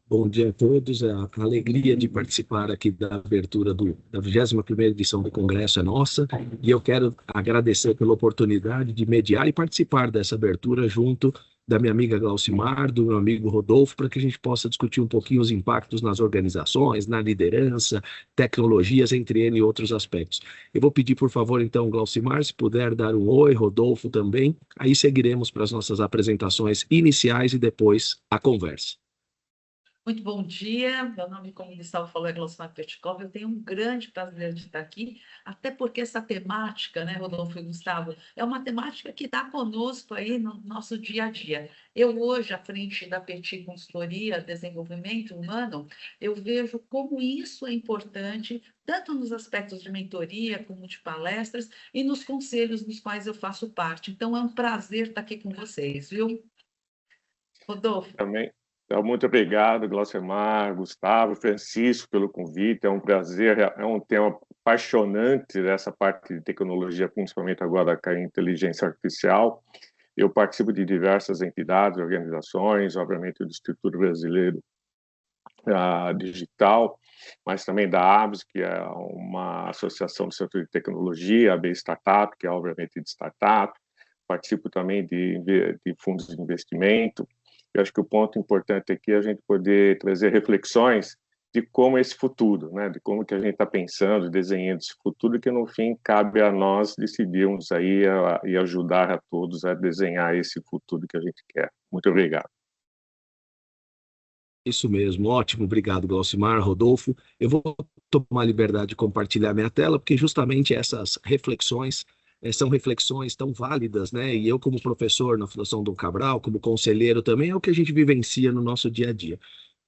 Bom dia a todos. A alegria de participar aqui da abertura da 21ª edição do Congresso é nossa, e eu quero agradecer pela oportunidade de mediar e participar dessa abertura junto da minha amiga Glaucimar, do meu amigo Rodolfo, para que a gente possa discutir um pouquinho os impactos nas organizações, na liderança, tecnologias, entre N outros aspectos. Eu vou pedir, por favor, então, Glaucimar, se puder dar um oi, Rodolfo também, aí seguiremos para as nossas apresentações iniciais e depois a conversa. Muito bom dia, meu nome, como o Gustavo falou, é Glosmar Petkov. Eu tenho um grande prazer de estar aqui, até porque essa temática, né, Rodolfo e Gustavo, é uma temática que está conosco aí no nosso dia a dia. Eu hoje, à frente da Petit Consultoria Desenvolvimento Humano, eu vejo como isso é importante, tanto nos aspectos de mentoria, como de palestras, e nos conselhos dos quais eu faço parte. Então, é um prazer estar aqui com vocês, viu? Rodolfo. Também. Então, muito obrigado, Glaucimar, Gustavo, Francisco, pelo convite. É um prazer, é um tema apaixonante dessa parte de tecnologia, principalmente agora com a inteligência artificial. Eu participo de diversas entidades, organizações, obviamente do Instituto Brasileiro Digital, mas também da ABS, que é uma associação do setor de tecnologia, a B Startup, que é obviamente de startup. Participo também de fundos de investimento. Eu acho que o ponto importante aqui é a gente poder trazer reflexões de como é esse futuro, né? De como que a gente está pensando, desenhando esse futuro, que no fim cabe a nós decidirmos aí e ajudar a todos a desenhar esse futuro que a gente quer. Muito obrigado. Isso mesmo, ótimo, obrigado, Glaucimar, Rodolfo. Eu vou tomar a liberdade de compartilhar minha tela, porque justamente essas reflexões são reflexões tão válidas, né? E eu, como professor na Fundação Dom Cabral, como conselheiro também, é o que a gente vivencia no nosso dia a dia.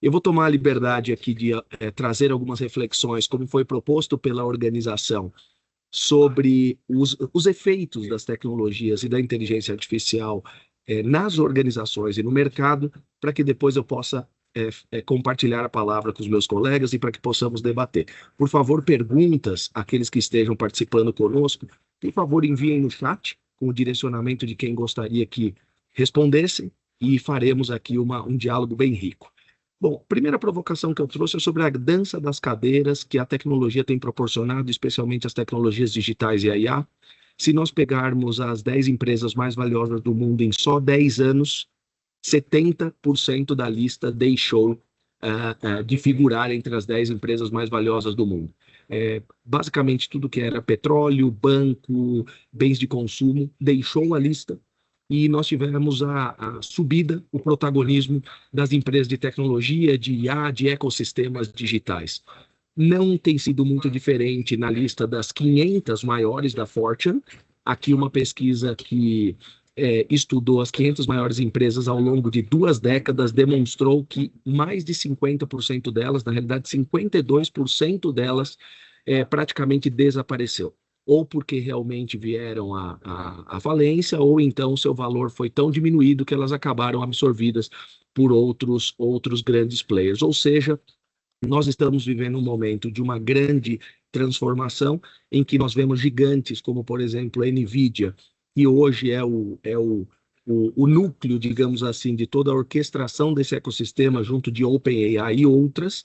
Eu vou tomar a liberdade aqui de trazer algumas reflexões, como foi proposto pela organização, sobre os efeitos das tecnologias e da inteligência artificial nas organizações e no mercado, para que depois eu possa compartilhar a palavra com os meus colegas e para que possamos debater. Por favor, perguntas, aqueles que estejam participando conosco, por favor, enviem no chat com o direcionamento de quem gostaria que respondessem e faremos aqui um diálogo bem rico. Bom, a primeira provocação que eu trouxe é sobre a dança das cadeiras que a tecnologia tem proporcionado, especialmente as tecnologias digitais e a IA. Se nós pegarmos as 10 empresas mais valiosas do mundo em só 10 anos, 70% da lista deixou de figurar entre as 10 empresas mais valiosas do mundo. Basicamente, tudo que era petróleo, banco, bens de consumo, deixou a lista, e nós tivemos a subida, o protagonismo das empresas de tecnologia, de IA, de ecossistemas digitais. Não tem sido muito diferente na lista das 500 maiores da Fortune. Aqui uma pesquisa que estudou as 500 maiores empresas ao longo de 2 décadas, demonstrou que mais de 50% delas, na realidade 52% delas, praticamente desapareceu. Ou porque realmente vieram à falência, ou então seu valor foi tão diminuído que elas acabaram absorvidas por outros grandes players. Ou seja, nós estamos vivendo um momento de uma grande transformação em que nós vemos gigantes como, por exemplo, a NVIDIA, que hoje é o núcleo, digamos assim, de toda a orquestração desse ecossistema junto de OpenAI e outras,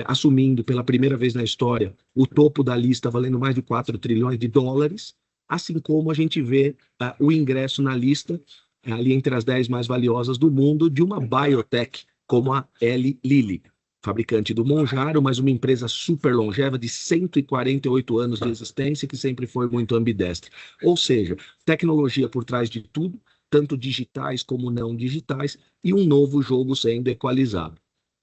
assumindo pela primeira vez na história o topo da lista, valendo mais de 4 trilhões de dólares, assim como a gente vê o ingresso na lista, ali entre as 10 mais valiosas do mundo, de uma biotech como a Eli Lilly, fabricante do Monjaro, mas uma empresa super longeva de 148 anos de existência, que sempre foi muito ambidestra. Ou seja, tecnologia por trás de tudo, tanto digitais como não digitais, e um novo jogo sendo equalizado.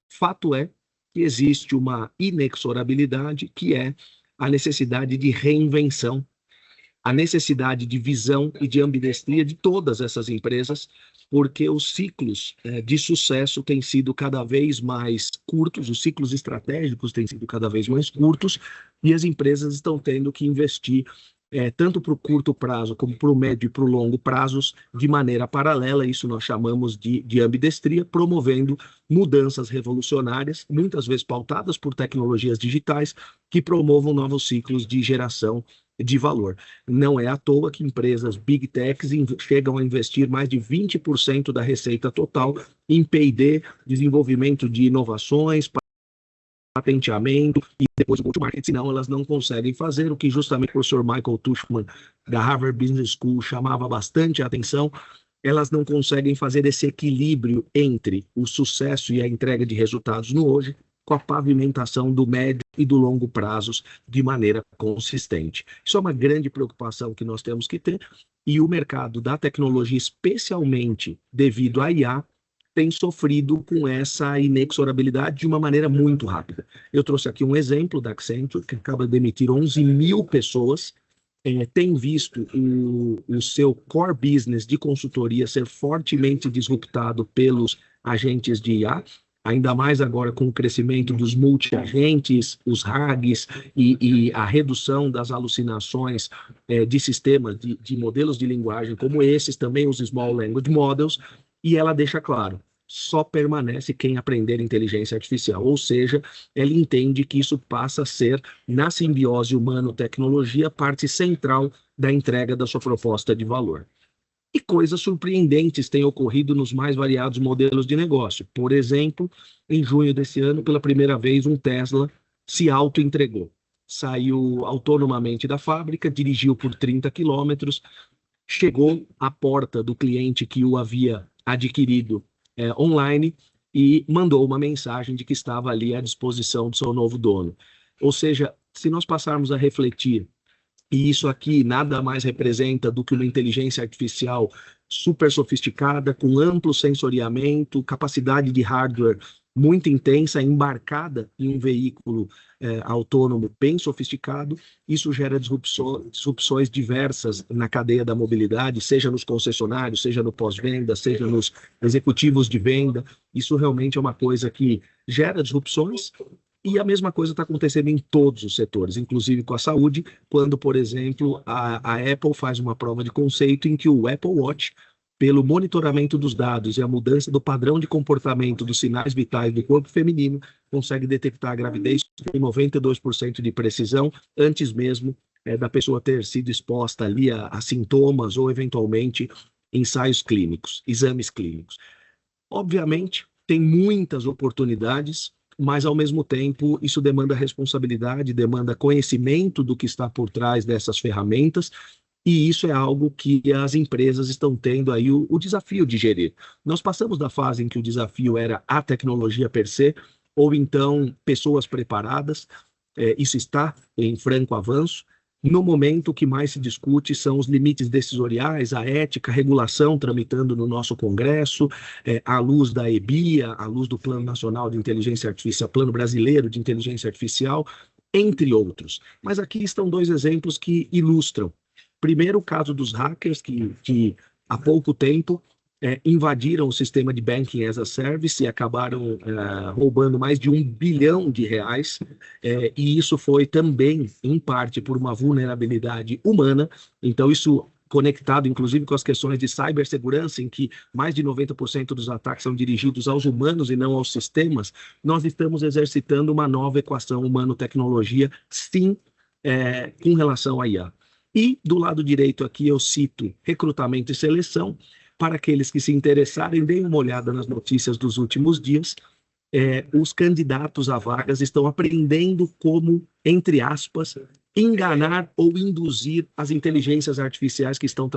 Fato é que existe uma inexorabilidade, que é a necessidade de reinvenção, a necessidade de visão e de ambidestria de todas essas empresas, porque os ciclos de sucesso têm sido cada vez mais curtos, os ciclos estratégicos têm sido cada vez mais curtos, e as empresas estão tendo que investir tanto para o curto prazo como para o médio e para o longo prazos, de maneira paralela. Isso nós chamamos de ambidestria, promovendo mudanças revolucionárias, muitas vezes pautadas por tecnologias digitais, que promovam novos ciclos de geração de valor. Não é à toa que empresas Big Techs chegam a investir mais de 20% da receita total em P&D, desenvolvimento de inovações, patenteamento e depois o go-to-market, senão elas não conseguem fazer o que justamente o professor Michael Tuchman, da Harvard Business School, chamava bastante a atenção. Elas não conseguem fazer esse equilíbrio entre o sucesso e a entrega de resultados no hoje com a pavimentação do médio e do longo prazos de maneira consistente. Isso é uma grande preocupação que nós temos que ter, e o mercado da tecnologia, especialmente devido à IA, tem sofrido com essa inexorabilidade de uma maneira muito rápida. Eu trouxe aqui um exemplo da Accenture, que acaba de demitir 11 mil pessoas, tem visto o seu core business de consultoria ser fortemente disruptado pelos agentes de IA, ainda mais agora com o crescimento dos multi-agentes, os RAGs e a redução das alucinações de sistemas, de modelos de linguagem como esses, também os Small Language Models, e ela deixa claro, só permanece quem aprender inteligência artificial, ou seja, ela entende que isso passa a ser, na simbiose humano-tecnologia, parte central da entrega da sua proposta de valor. E coisas surpreendentes têm ocorrido nos mais variados modelos de negócio. Por exemplo, em junho desse ano, pela primeira vez, um Tesla se auto-entregou. Saiu autonomamente da fábrica, dirigiu por 30 quilômetros, chegou à porta do cliente que o havia adquirido online e mandou uma mensagem de que estava ali à disposição do seu novo dono. Ou seja, se nós passarmos a refletir, e isso aqui nada mais representa do que uma inteligência artificial super sofisticada, com amplo sensoriamento, capacidade de hardware muito intensa, embarcada em um veículo autônomo bem sofisticado. Isso gera disrupções diversas na cadeia da mobilidade, seja nos concessionários, seja no pós-venda, seja nos executivos de venda. Isso realmente é uma coisa que gera disrupções. E a mesma coisa está acontecendo em todos os setores, inclusive com a saúde, quando, por exemplo, a Apple faz uma prova de conceito em que o Apple Watch, pelo monitoramento dos dados e a mudança do padrão de comportamento dos sinais vitais do corpo feminino, consegue detectar a gravidez com 92% de precisão, antes mesmo da pessoa ter sido exposta ali a sintomas ou, eventualmente, ensaios clínicos, exames clínicos. Obviamente, tem muitas oportunidades, mas, ao mesmo tempo, isso demanda responsabilidade, demanda conhecimento do que está por trás dessas ferramentas, e isso é algo que as empresas estão tendo aí o desafio de gerir. Nós passamos da fase em que o desafio era a tecnologia per se, ou então pessoas preparadas, isso está em franco avanço. No momento, o que mais se discute são os limites decisoriais, a ética, a regulação tramitando no nosso Congresso, à luz da EBIA, à luz do Plano Nacional de Inteligência Artificial, Plano Brasileiro de Inteligência Artificial, entre outros. Mas aqui estão dois exemplos que ilustram. Primeiro, o caso dos hackers que há pouco tempo invadiram o sistema de Banking as a Service e acabaram roubando mais de R$1 bilhão, e isso foi também, em parte, por uma vulnerabilidade humana. Então, isso conectado, inclusive, com as questões de cibersegurança, em que mais de 90% dos ataques são dirigidos aos humanos e não aos sistemas, nós estamos exercitando uma nova equação humano-tecnologia, sim, com relação à IA. E, do lado direito aqui, eu cito recrutamento e seleção. Para aqueles que se interessarem, deem uma olhada nas notícias dos últimos dias. Os candidatos a vagas estão aprendendo como, entre aspas, enganar ou induzir as inteligências artificiais que estão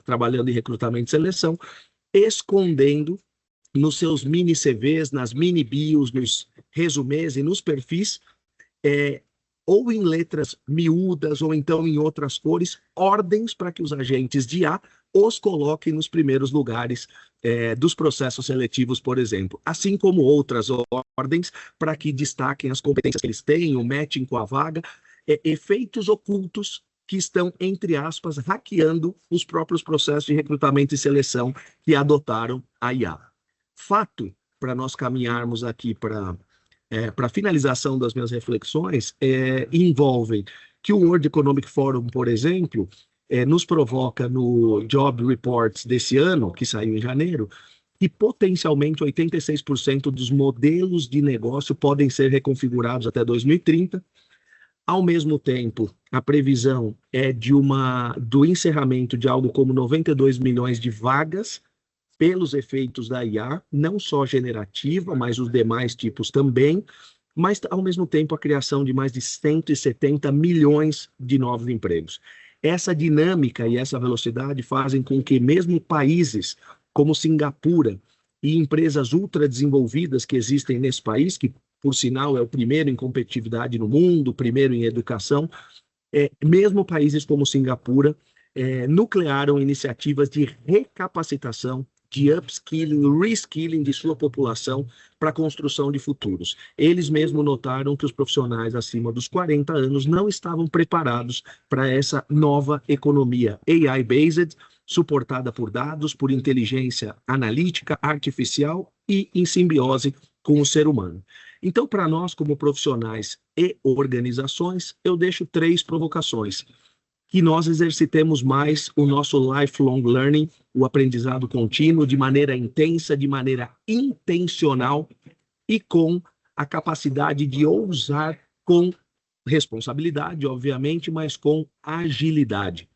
trabalhando em recrutamento e seleção, escondendo nos seus mini CVs, nas mini bios, nos resumês e nos perfis, ou em letras miúdas, ou então em outras cores, ordens para que os agentes de IA os coloquem nos primeiros lugares dos processos seletivos, por exemplo. Assim como outras ordens para que destaquem as competências que eles têm, o matching com a vaga, efeitos ocultos que estão, entre aspas, hackeando os próprios processos de recrutamento e seleção que adotaram a IA. Fato, para nós caminharmos aqui para a finalização das minhas reflexões, envolvem que o World Economic Forum, por exemplo, nos provoca no Job Reports desse ano, que saiu em janeiro, que potencialmente 86% dos modelos de negócio podem ser reconfigurados até 2030. Ao mesmo tempo, a previsão é do encerramento de algo como 92 milhões de vagas pelos efeitos da IA, não só generativa, mas os demais tipos também, mas, ao mesmo tempo, a criação de mais de 170 milhões de novos empregos. Essa dinâmica e essa velocidade fazem com que mesmo países como Singapura e empresas ultradesenvolvidas que existem nesse país, que, por sinal, é o primeiro em competitividade no mundo, o primeiro em educação, mesmo países como Singapura, nuclearam iniciativas de recapacitação, de upskilling, reskilling de sua população para a construção de futuros. Eles mesmos notaram que os profissionais acima dos 40 anos não estavam preparados para essa nova economia AI-based, suportada por dados, por inteligência analítica, artificial e em simbiose com o ser humano. Então, para nós, como profissionais e organizações, eu deixo 3 provocações. Que nós exercitemos mais o nosso lifelong learning, o aprendizado contínuo, de maneira intensa, de maneira intencional e com a capacidade de ousar com responsabilidade, obviamente, mas com agilidade.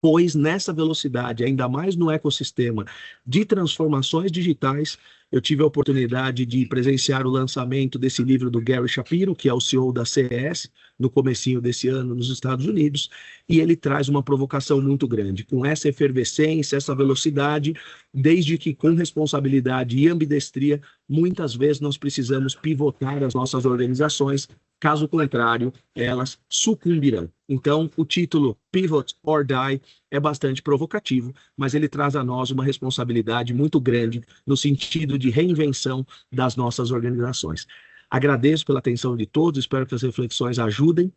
Pois nessa velocidade, ainda mais no ecossistema de transformações digitais, eu tive a oportunidade de presenciar o lançamento desse livro do Gary Shapiro, que é o CEO da CES, no comecinho desse ano nos Estados Unidos, e ele traz uma provocação muito grande. Com essa efervescência, essa velocidade, desde que com responsabilidade e ambidestria, muitas vezes nós precisamos pivotar as nossas organizações, caso contrário, elas sucumbirão. Então, o título Pivot or Die é bastante provocativo, mas ele traz a nós uma responsabilidade muito grande no sentido de reinvenção das nossas organizações. Agradeço pela atenção de todos, espero que as reflexões ajudem.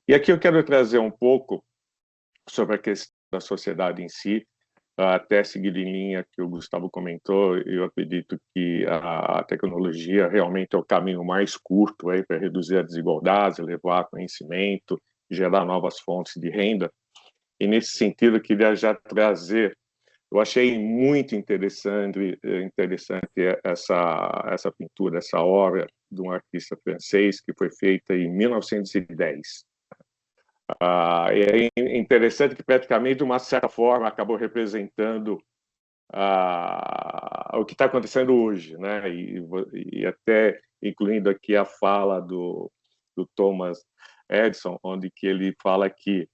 E aqui eu quero trazer um pouco sobre a questão da sociedade em si, até seguir em linha que o Gustavo comentou. Eu acredito que a tecnologia realmente é o caminho mais curto para reduzir a desigualdade, levar conhecimento, gerar novas fontes de renda. E, nesse sentido, eu queria já trazer, eu achei muito interessante essa pintura, essa obra de um artista francês que foi feita em 1910. É interessante que, praticamente, de uma certa forma, acabou representando o que está acontecendo hoje, né? E até incluindo aqui a fala do Thomas Edison, onde que ele fala que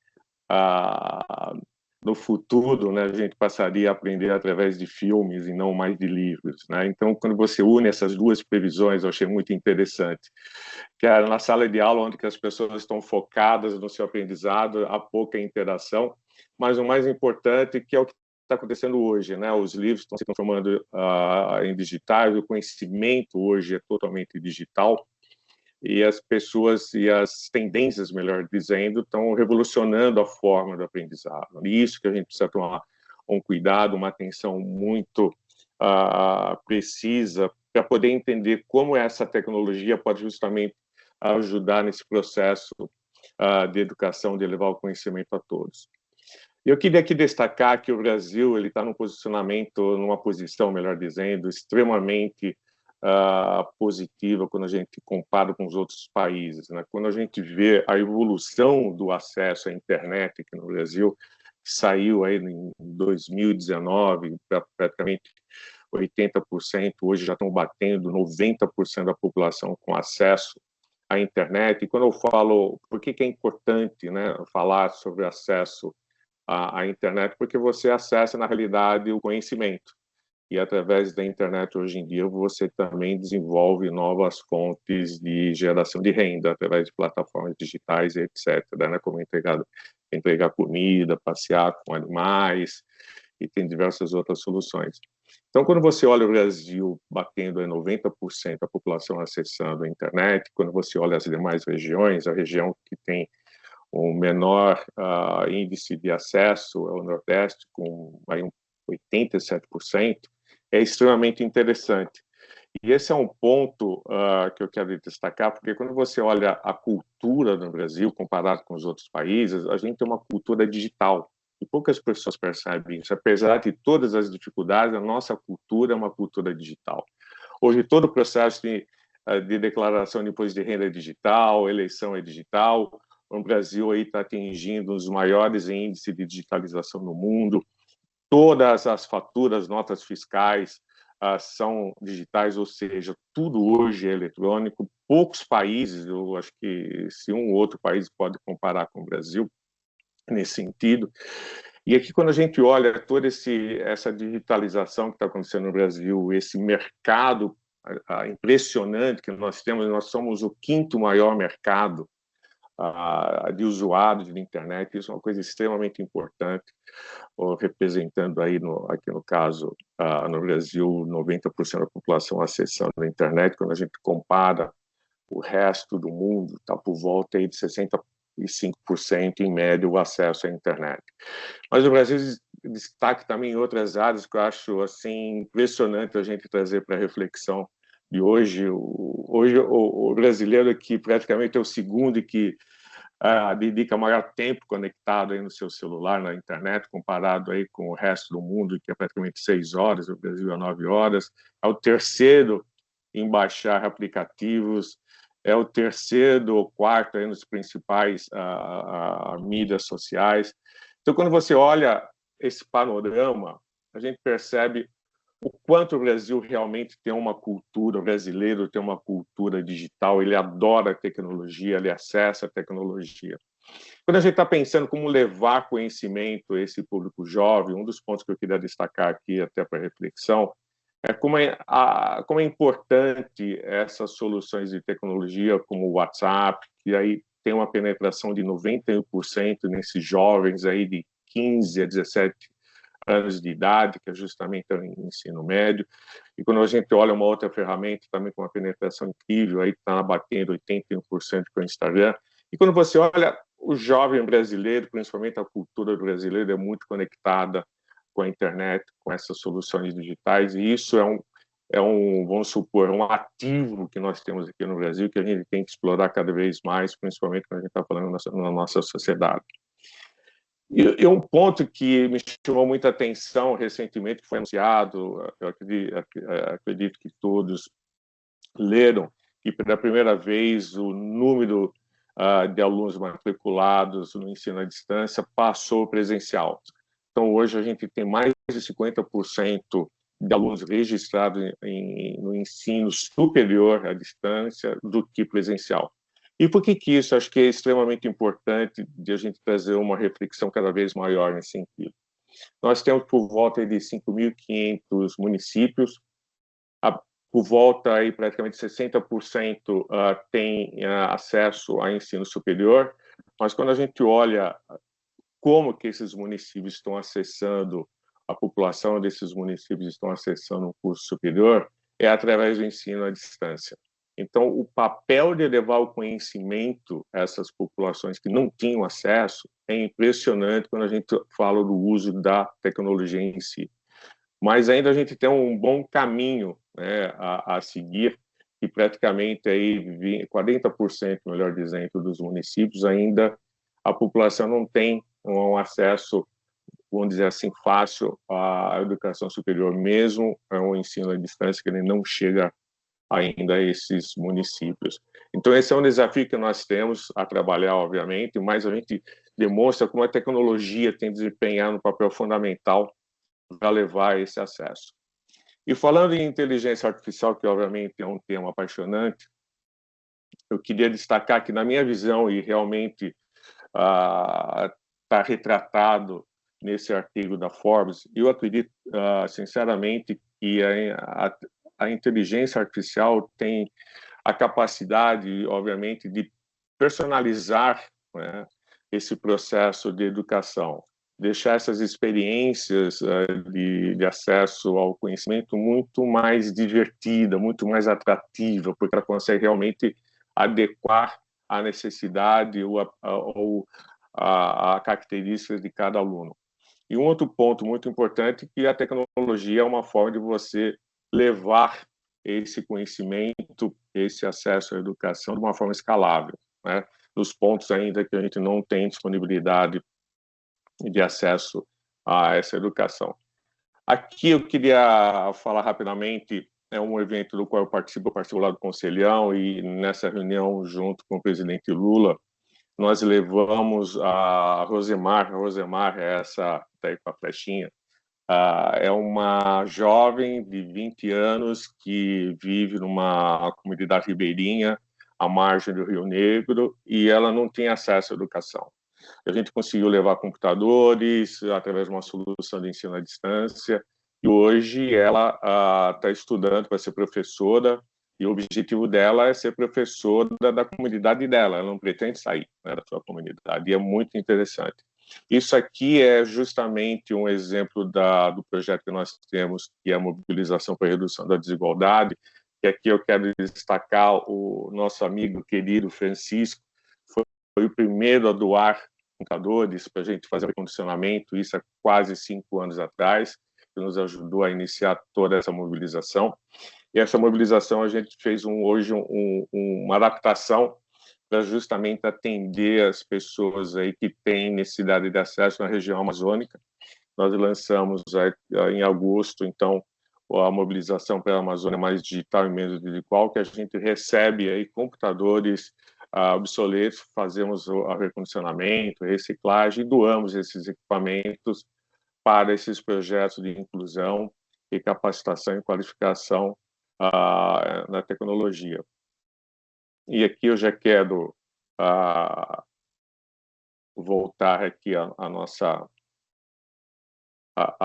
no futuro, né, a gente passaria a aprender através de filmes e não mais de livros, né? Então, quando você une essas duas previsões, eu achei muito interessante. Que é na sala de aula, onde que as pessoas estão focadas no seu aprendizado, há pouca interação, mas o mais importante, que é o que está acontecendo hoje, né? Os livros estão se transformando em digitais, o conhecimento hoje é totalmente digital, e as pessoas e as tendências, melhor dizendo, estão revolucionando a forma do aprendizado. E isso que a gente precisa tomar um cuidado, uma atenção muito precisa para poder entender como essa tecnologia pode justamente ajudar nesse processo de educação, de levar o conhecimento a todos. Eu queria aqui destacar que o Brasil ele está num posicionamento, numa posição, melhor dizendo, extremamente positiva quando a gente compara com os outros países, né? Quando a gente vê a evolução do acesso à internet aqui no Brasil, que saiu aí em 2019, praticamente 80%, hoje já estão batendo 90% da população com acesso à internet. E quando eu falo, por que é importante, né, falar sobre acesso à internet? Porque você acessa, na realidade, o conhecimento. E através da internet, hoje em dia, você também desenvolve novas fontes de geração de renda, através de plataformas digitais, etc., né? Como entregar comida, passear com animais, e tem diversas outras soluções. Então, quando você olha o Brasil batendo em 90% da população acessando a internet, quando você olha as demais regiões, a região que tem o menor índice de acesso é o Nordeste, com aí 87%, é extremamente interessante. E esse é um ponto que eu quero destacar, porque quando você olha a cultura no Brasil, comparado com os outros países, a gente tem uma cultura digital, e poucas pessoas percebem isso. Apesar de todas as dificuldades, a nossa cultura é uma cultura digital. Hoje, todo o processo de de declaração de imposto de renda digital, eleição é digital. O Brasil aí está atingindo os maiores índices de digitalização no mundo. Todas as faturas, notas fiscais são digitais, ou seja, tudo hoje é eletrônico. Poucos países, eu acho que se um ou outro país pode comparar com o Brasil nesse sentido. E aqui, quando a gente olha toda essa digitalização que está acontecendo no Brasil, esse mercado impressionante que nós temos, nós somos o 5º maior mercado de usuários de internet, isso é uma coisa extremamente importante, representando aí, aqui no caso, no Brasil, 90% da população acessando a internet. Quando a gente compara o resto do mundo, está por volta aí de 65% em média o acesso à internet. Mas o Brasil destaca também em outras áreas que eu acho assim impressionante a gente trazer para a reflexão de hoje. Hoje o brasileiro que praticamente é o segundo que dedica maior tempo conectado aí no seu celular, na internet, comparado aí com o resto do mundo, que é praticamente 6 horas, o Brasil é 9 horas. É o terceiro em baixar aplicativos, é o terceiro ou quarto aí nos principais mídias sociais. Então, quando você olha esse panorama, a gente percebe o quanto o Brasil realmente tem uma cultura, o brasileiro tem uma cultura digital, ele adora a tecnologia, ele acessa a tecnologia. Quando a gente está pensando como levar conhecimento a esse público jovem, um dos pontos que eu queria destacar aqui, até para reflexão, é como é importante essas soluções de tecnologia, como o WhatsApp, que aí tem uma penetração de 91% nesses jovens aí de 15 a 17 anos de idade, que é justamente o ensino médio. E quando a gente olha uma outra ferramenta, também com uma penetração incrível, aí está batendo 81% com o Instagram. E quando você olha o jovem brasileiro, principalmente a cultura brasileira, é muito conectada com a internet, com essas soluções digitais, e isso vamos supor, um ativo que nós temos aqui no Brasil, que a gente tem que explorar cada vez mais, principalmente quando a gente está falando na nossa sociedade. E um ponto que me chamou muita atenção recentemente, que foi anunciado, eu acredito que todos leram, que pela primeira vez o número de alunos matriculados no ensino à distância passou presencial. Então, hoje a gente tem mais de 50% de alunos registrados no ensino superior à distância do que presencial. E por que isso? Acho que é extremamente importante de a gente trazer uma reflexão cada vez maior nesse sentido. Nós temos por volta de 5.500 municípios, por volta aí praticamente 60% tem acesso a ensino superior, mas quando a gente olha como que esses municípios estão acessando, a população desses municípios estão acessando um curso superior, é através do ensino à distância. Então, o papel de levar o conhecimento a essas populações que não tinham acesso é impressionante quando a gente fala do uso da tecnologia em si. Mas ainda a gente tem um bom caminho, né, a seguir, e praticamente aí 40%, melhor dizendo, dos municípios ainda a população não tem um acesso, vamos dizer assim, fácil à educação superior, mesmo ao ensino à distância, que ele não chega ainda a esses municípios. Então, esse é um desafio que nós temos a trabalhar, obviamente, mas a gente demonstra como a tecnologia tem desempenhado um papel fundamental para levar esse acesso. E falando em inteligência artificial, que obviamente é um tema apaixonante, eu queria destacar que, na minha visão, e realmente está retratado nesse artigo da Forbes, eu acredito, sinceramente, que a inteligência artificial tem a capacidade, obviamente, de personalizar, né, esse processo de educação, deixar essas experiências de acesso ao conhecimento muito mais divertida, muito mais atrativa, porque ela consegue realmente adequar a necessidade ou a características de cada aluno. E um outro ponto muito importante é que a tecnologia é uma forma de você levar esse conhecimento, esse acesso à educação de uma forma escalável, né? Nos pontos ainda que a gente não tem disponibilidade de acesso a essa educação. Aqui eu queria falar rapidamente é um evento do qual eu participo lá do Conselhão, e nessa reunião, junto com o presidente Lula, nós levamos a Rosemar é essa, tá aí com a flechinha, é uma jovem de 20 anos que vive numa comunidade ribeirinha, à margem do Rio Negro, e ela não tem acesso à educação. A gente conseguiu levar computadores através de uma solução de ensino à distância, e hoje ela está estudando para ser professora, e o objetivo dela é ser professora da comunidade dela, ela não pretende sair, né, da sua comunidade, e é muito interessante. Isso aqui é justamente um exemplo do projeto que nós temos, que é a mobilização para a redução da desigualdade, que aqui eu quero destacar o nosso amigo querido Francisco, foi o primeiro a doar computadores para a gente fazer o recondicionamento, isso há quase 5 anos atrás, que nos ajudou a iniciar toda essa mobilização. E essa mobilização a gente fez hoje uma adaptação para justamente atender as pessoas aí que têm necessidade de acesso na região amazônica. Nós lançamos em agosto, então, a mobilização para a Amazônia mais digital e menos digital, que a gente recebe aí computadores obsoletos, fazemos o recondicionamento, reciclagem, e doamos esses equipamentos para esses projetos de inclusão e capacitação e qualificação na tecnologia. E aqui eu já quero voltar aqui a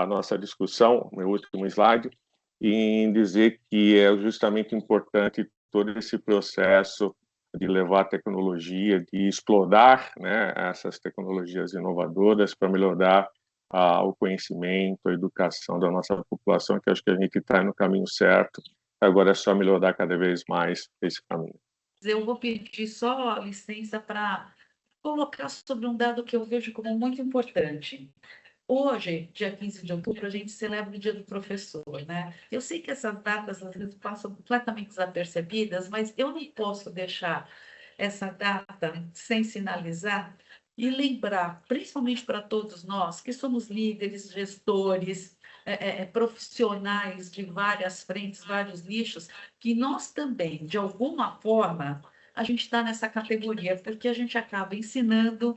nossa discussão, meu último slide, em dizer que é justamente importante todo esse processo de levar tecnologia, de explorar, né, essas tecnologias inovadoras para melhorar o conhecimento, a educação da nossa população, que acho que a gente está no caminho certo. Agora é só melhorar cada vez mais esse caminho. Eu vou pedir só licença para colocar sobre um dado que eu vejo como muito importante. Hoje, dia 15 de outubro, a gente celebra o Dia do Professor, né? Eu sei que essas datas às vezes passam completamente desapercebidas, mas eu não posso deixar essa data sem sinalizar e lembrar, principalmente para todos nós, que somos líderes, gestores, profissionais de várias frentes, vários nichos, que nós também, de alguma forma, a gente está nessa categoria, porque a gente acaba ensinando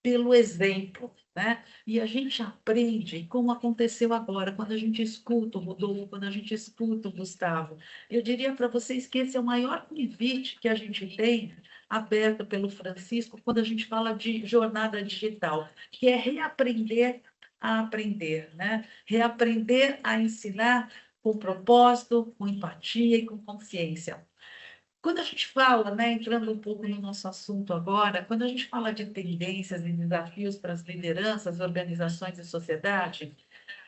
pelo exemplo, né? E a gente aprende como aconteceu agora, quando a gente escuta o Rodolfo, quando a gente escuta o Gustavo. Eu diria para vocês que esse é o maior convite que a gente tem, aberto pelo Francisco, quando a gente fala de jornada digital, que é reaprender a aprender, né? Reaprender a ensinar com propósito, com empatia e com consciência. Quando a gente fala, né, entrando um pouco no nosso assunto agora, quando a gente fala de tendências e desafios para as lideranças, organizações e sociedade,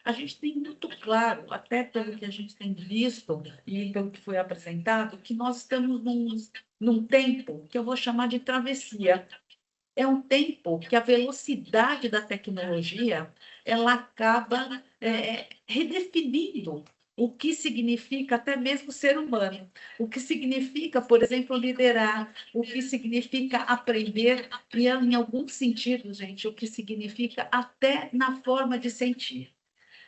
a gente tem muito claro, até pelo que a gente tem visto e pelo que foi apresentado, que nós estamos num tempo que eu vou chamar de travessia. É um tempo que a velocidade da tecnologia ela acaba redefinindo o que significa até mesmo ser humano, o que significa, por exemplo, liderar, o que significa aprender, e em alguns sentidos, gente, o que significa até na forma de sentir.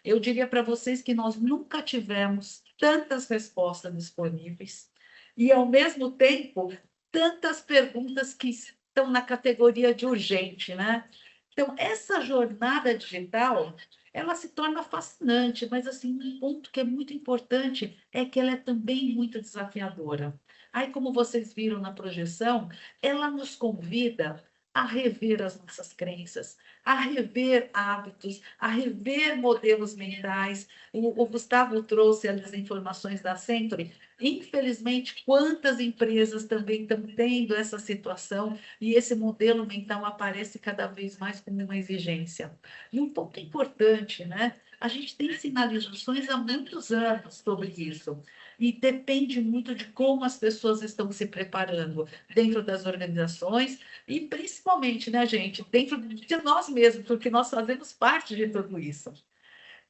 Eu diria para vocês que nós nunca tivemos tantas respostas disponíveis e, ao mesmo tempo, tantas perguntas que estão na categoria de urgente, né? Então, essa jornada digital, ela se torna fascinante, mas, assim, um ponto que é muito importante é que ela é também muito desafiadora. Aí, como vocês viram na projeção, ela nos convida a rever as nossas crenças, a rever hábitos, a rever modelos mentais. O Gustavo trouxe as informações da Century. Infelizmente, quantas empresas também estão tendo essa situação e esse modelo mental aparece cada vez mais como uma exigência. E um ponto importante, né? A gente tem sinalizações há muitos anos sobre isso. E depende muito de como as pessoas estão se preparando dentro das organizações e principalmente, né, gente, dentro de nós mesmos, porque nós fazemos parte de tudo isso.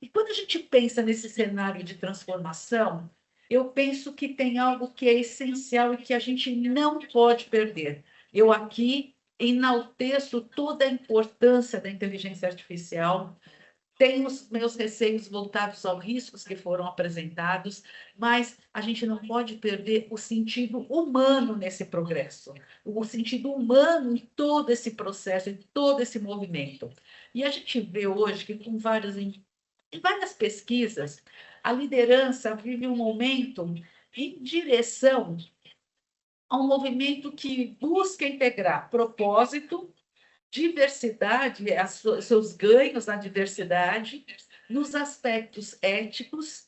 E quando a gente pensa nesse cenário de transformação, eu penso que tem algo que é essencial e que a gente não pode perder. Eu aqui enalteço toda a importância da inteligência artificial, Tenho os meus receios voltados aos riscos que foram apresentados, mas a gente não pode perder o sentido humano nesse progresso, o sentido humano em todo esse processo, em todo esse movimento. E a gente vê hoje que, em várias pesquisas, a liderança vive um momento em direção a um movimento que busca integrar propósito, diversidade, seus ganhos na diversidade, nos aspectos éticos,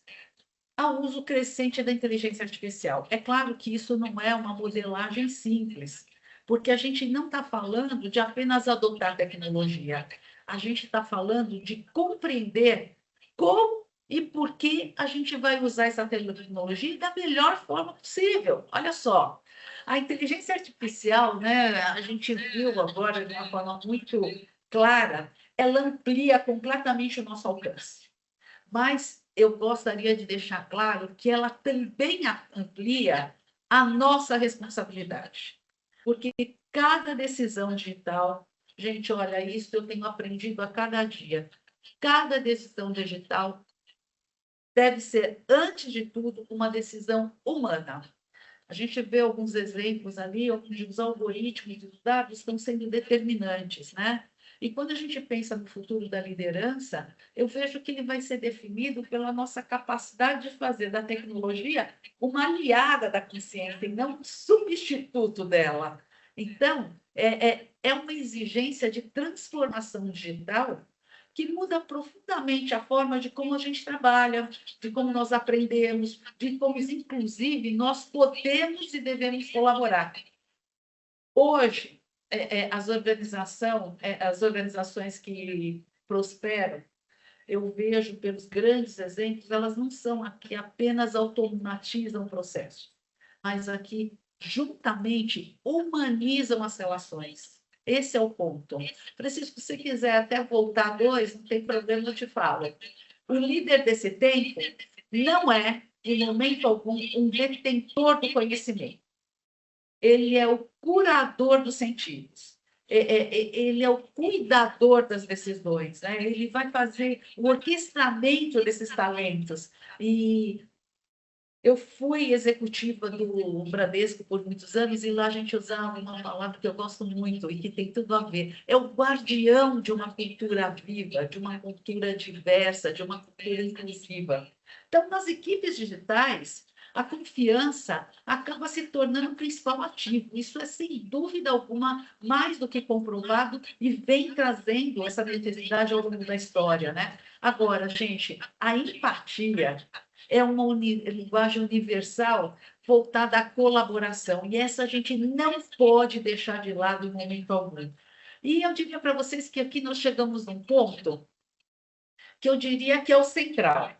ao uso crescente da inteligência artificial. É claro que isso não é uma modelagem simples, porque a gente não está falando de apenas adotar tecnologia, a gente está falando de compreender como e por que a gente vai usar essa tecnologia da melhor forma possível. Olha só, a inteligência artificial, né, a gente viu agora de uma forma muito clara, ela amplia completamente o nosso alcance. Mas eu gostaria de deixar claro que ela também amplia a nossa responsabilidade. Porque cada decisão digital, gente, olha, isso eu tenho aprendido a cada dia. Cada decisão digital deve ser, antes de tudo, uma decisão humana. A gente vê alguns exemplos ali, onde os algoritmos e os dados estão sendo determinantes, né? E quando a gente pensa no futuro da liderança, eu vejo que ele vai ser definido pela nossa capacidade de fazer da tecnologia uma aliada da consciência e não um substituto dela. Então, é uma exigência de transformação digital que muda profundamente a forma de como a gente trabalha, de como nós aprendemos, de como, inclusive, nós podemos e devemos colaborar. Hoje, as organizações que prosperam, eu vejo pelos grandes exemplos, elas não são aqui apenas automatizam o processo, mas aqui, juntamente, humanizam as relações. Esse é o ponto. Francisco, se quiser até voltar dois, não tem problema, eu te falo. O líder desse tempo não é, em momento algum, um detentor do conhecimento. Ele é o curador dos sentidos. Ele é o cuidador das decisões, né? Ele vai fazer o orquestramento desses talentos. E eu fui executiva do Bradesco por muitos anos e lá a gente usava uma palavra que eu gosto muito e que tem tudo a ver. É o guardião de uma cultura viva, de uma cultura diversa, de uma cultura inclusiva. Então, nas equipes digitais, a confiança acaba se tornando o principal ativo. Isso é, sem dúvida alguma, mais do que comprovado e vem trazendo essa necessidade ao longo da história, né? Agora, gente, a empatia é uma linguagem universal voltada à colaboração. E essa a gente não pode deixar de lado em momento algum. E eu diria para vocês que aqui nós chegamos num ponto que eu diria que é o central.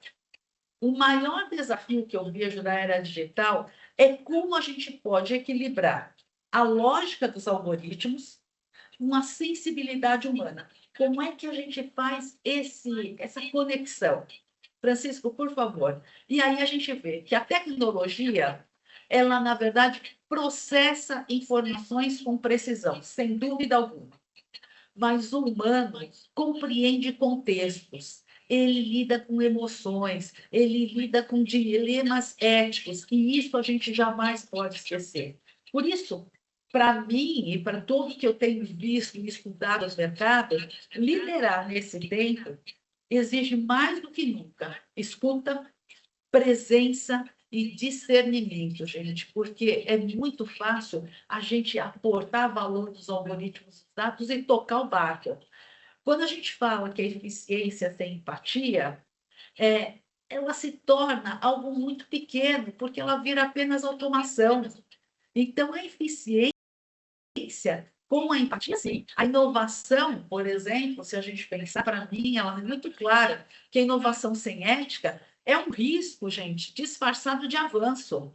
O maior desafio que eu vejo da era digital é como a gente pode equilibrar a lógica dos algoritmos com a sensibilidade humana. Como é que a gente faz essa conexão? Francisco, por favor. E aí a gente vê que a tecnologia, ela, na verdade, processa informações com precisão, sem dúvida alguma. Mas o humano compreende contextos, ele lida com emoções, ele lida com dilemas éticos, e isso a gente jamais pode esquecer. Por isso, para mim e para tudo que eu tenho visto e estudado os mercados, liderar nesse tempo exige mais do que nunca escuta, presença e discernimento, gente, porque é muito fácil a gente aportar valor nos algoritmos dos dados e tocar o barco. Quando a gente fala que a eficiência sem empatia, ela se torna algo muito pequeno, porque ela vira apenas automação. Então, a eficiência com a empatia, sim. A inovação, por exemplo, se a gente pensar, para mim, ela é muito clara, que a inovação sem ética é um risco, gente, disfarçado de avanço.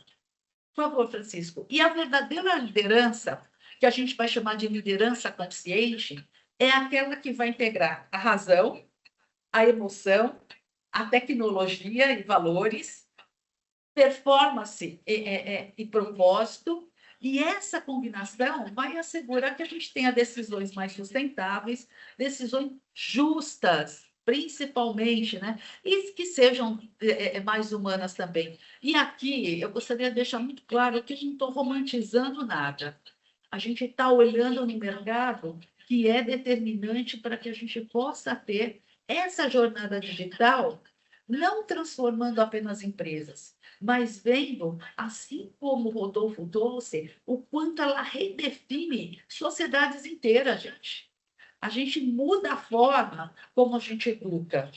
Por favor, Francisco. E a verdadeira liderança, que a gente vai chamar de liderança consciente, é aquela que vai integrar a razão, a emoção, a tecnologia e valores, performance e propósito. E essa combinação vai assegurar que a gente tenha decisões mais sustentáveis, decisões justas principalmente, né? E que sejam mais humanas também. E aqui eu gostaria de deixar muito claro que eu não estou romantizando nada. A gente está olhando no mercado que é determinante para que a gente possa ter essa jornada digital, não transformando apenas empresas, mas vendo, assim como o Rodolfo trouxe, o quanto ela redefine sociedades inteiras, gente. A gente muda a forma como a gente educa,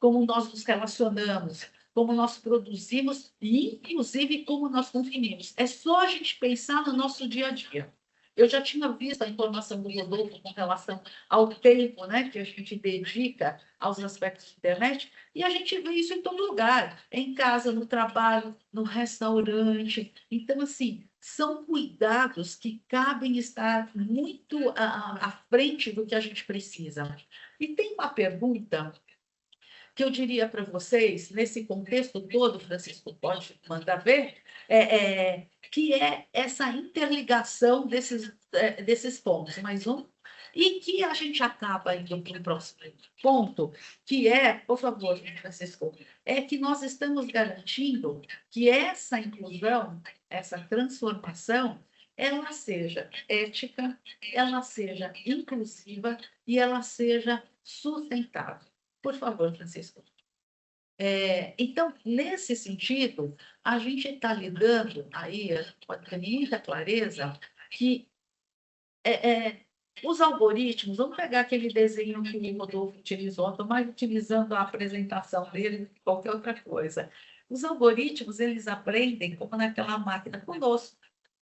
como nós nos relacionamos, como nós produzimos e, inclusive, como nós consumimos. É só a gente pensar no nosso dia a dia. Eu já tinha visto a informação do Rodolfo com relação ao tempo, né, que a gente dedica aos aspectos de internet, e a gente vê isso em todo lugar, em casa, no trabalho, no restaurante. Então, assim, são cuidados que cabem estar muito à frente do que a gente precisa. E tem uma pergunta que eu diria para vocês, nesse contexto todo, Francisco pode mandar ver, que é essa interligação desses pontos. Mais um. E que a gente acaba indo para o próximo ponto, que é, por favor, Francisco, é que nós estamos garantindo que essa inclusão, essa transformação, ela seja ética, ela seja inclusiva e ela seja sustentável. Por favor, Francisco. Então, nesse sentido, a gente está lidando aí, pode ter muita clareza, que os algoritmos, vamos pegar aquele desenho que o Rodolfo utilizou, estou mais utilizando a apresentação dele do que qualquer outra coisa. Os algoritmos, eles aprendem como naquela máquina conosco,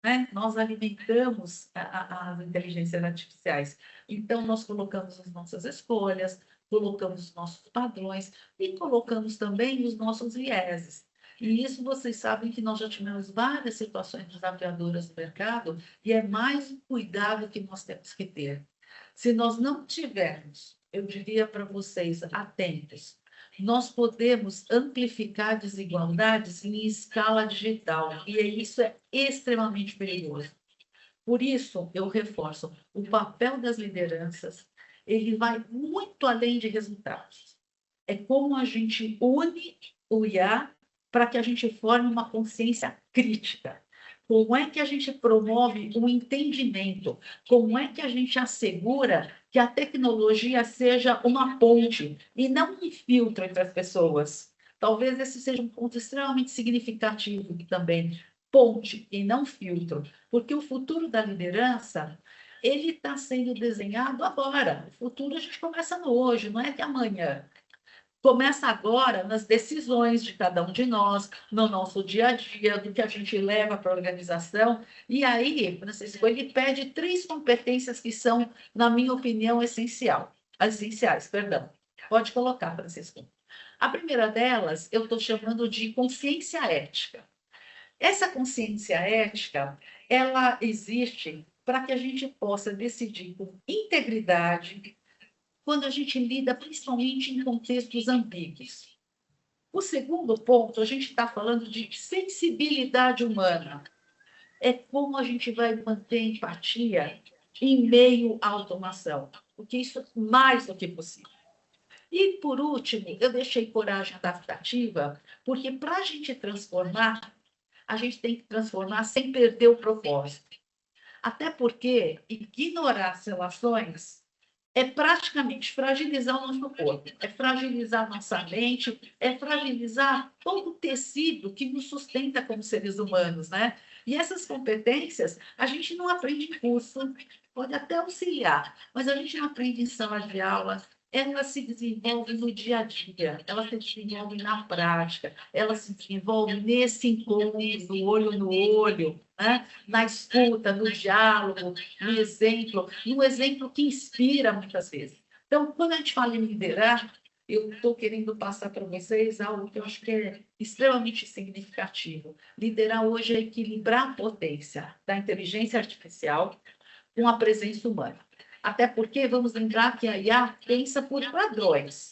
né? Nós alimentamos as inteligências artificiais. Então, nós colocamos as nossas escolhas, colocamos os nossos padrões e colocamos também os nossos vieses. E isso vocês sabem que nós já tivemos várias situações desafiadoras no mercado e é mais um cuidado que nós temos que ter. Se nós não tivermos, eu diria para vocês, atentos, nós podemos amplificar desigualdades em escala digital e isso é extremamente perigoso. Por isso, eu reforço, o papel das lideranças, ele vai muito além de resultados. É como a gente une o IA para que a gente forme uma consciência crítica. Como é que a gente promove um entendimento? Como é que a gente assegura que a tecnologia seja uma ponte e não um filtro entre as pessoas? Talvez esse seja um ponto extremamente significativo também. Ponte e não filtro. Porque o futuro da liderança, ele está sendo desenhado agora. O futuro a gente começa no hoje, não é que amanhã. Começa agora nas decisões de cada um de nós, no nosso dia a dia, do que a gente leva para a organização. E aí, Francisco, ele pede 3 competências que são, na minha opinião, essenciais. Perdão. Pode colocar, Francisco. A primeira delas, eu estou chamando de consciência ética. Essa consciência ética, ela existe para que a gente possa decidir com integridade, quando a gente lida principalmente em contextos ambíguos. O segundo ponto, a gente está falando de sensibilidade humana. É como a gente vai manter empatia em meio à automação, porque isso é mais do que possível. E, por último, eu deixei coragem adaptativa, porque para a gente transformar, a gente tem que transformar sem perder o propósito. Até porque ignorar as relações é praticamente fragilizar o nosso corpo, é fragilizar nossa mente, é fragilizar todo o tecido que nos sustenta como seres humanos, né? E essas competências a gente não aprende em curso, pode até auxiliar, mas a gente não aprende em sala de aula, ela se desenvolve no dia a dia, ela se desenvolve na prática, ela se desenvolve nesse encontro, do olho no olho, né? Na escuta, no diálogo, no exemplo que inspira muitas vezes. Então, quando a gente fala em liderar, eu estou querendo passar para vocês algo que eu acho que é extremamente significativo. Liderar hoje é equilibrar a potência da inteligência artificial com a presença humana. Até porque, vamos lembrar que a IA pensa por padrões.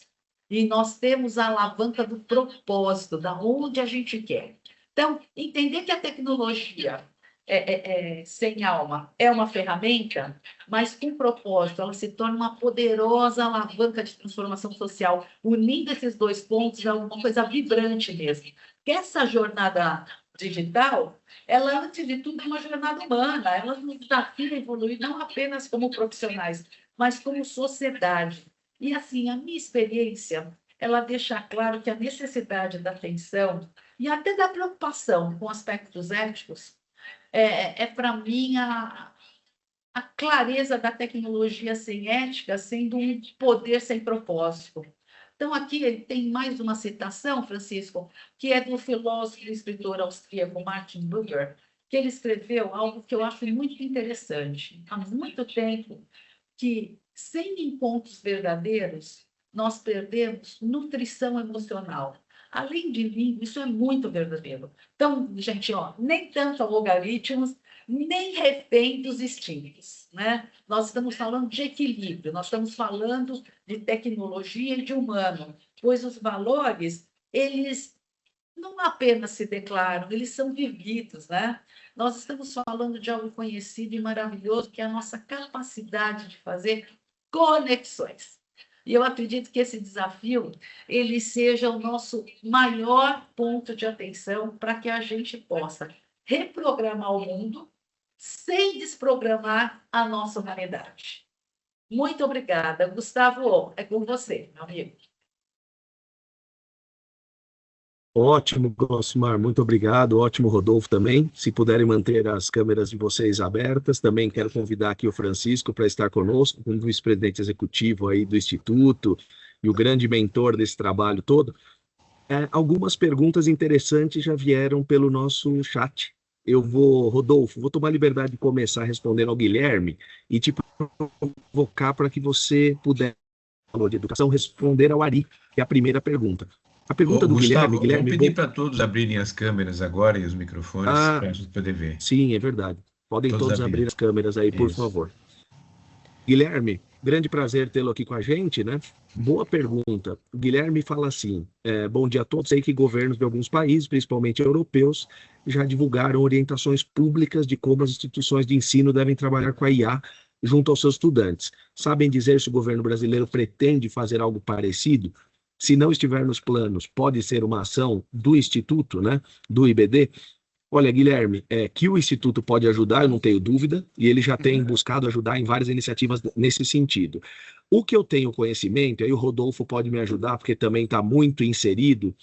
E nós temos a alavanca do propósito, da onde a gente quer. Então, entender que a tecnologia sem alma é uma ferramenta, mas com propósito, ela se torna uma poderosa alavanca de transformação social. Unindo esses dois pontos, é uma coisa vibrante mesmo. Que essa jornada digital, ela, antes de tudo, é uma jornada humana, ela nos desafia a evoluir não apenas como profissionais, mas como sociedade. E, assim, a minha experiência, ela deixa claro que a necessidade da atenção e até da preocupação com aspectos éticos para mim, a clareza da tecnologia sem ética sendo um poder sem propósito. Então, aqui ele tem mais uma citação, Francisco, que é do filósofo e escritor austríaco Martin Buber, que ele escreveu algo que eu acho muito interessante. Há muito tempo que, sem encontros verdadeiros, nós perdemos nutrição emocional. Além de língua, isso é muito verdadeiro. Então, gente, nem tanto logaritmos, nem refém dos instintos, né? Nós estamos falando de equilíbrio, nós estamos falando de tecnologia e de humano, pois os valores, eles não apenas se declaram, eles são vividos, né? Nós estamos falando de algo conhecido e maravilhoso, que é a nossa capacidade de fazer conexões. E eu acredito que esse desafio ele seja o nosso maior ponto de atenção para que a gente possa reprogramar o mundo sem desprogramar a nossa humanidade. Muito obrigada. Gustavo, é com você, meu amigo. Ótimo, Glossimar, muito obrigado. Ótimo, Rodolfo, também. Se puderem manter as câmeras de vocês abertas, também quero convidar aqui o Francisco para estar conosco, como vice-presidente executivo aí do Instituto e o grande mentor desse trabalho todo. Algumas perguntas interessantes já vieram pelo nosso chat. Rodolfo, vou tomar a liberdade de começar respondendo ao Guilherme e te provocar para que você puder, falou de educação, responder ao Ari, que é a primeira pergunta. A pergunta do Gustavo, Guilherme... vamos pedir para todos abrirem as câmeras agora e os microfones para a gente poder ver. Sim, é verdade. Podem todos abrir as câmeras aí, por favor. Guilherme, grande prazer tê-lo aqui com a gente, né? Boa pergunta. O Guilherme fala assim, bom dia a todos. Sei que governos de alguns países, principalmente europeus, já divulgaram orientações públicas de como as instituições de ensino devem trabalhar com a IA junto aos seus estudantes. Sabem dizer se o governo brasileiro pretende fazer algo parecido? Se não estiver nos planos, pode ser uma ação do Instituto, né, do IBD? Olha, Guilherme, que o Instituto pode ajudar, eu não tenho dúvida, e ele já tem buscado ajudar em várias iniciativas nesse sentido. O que eu tenho conhecimento, aí o Rodolfo pode me ajudar, porque também está muito inserido,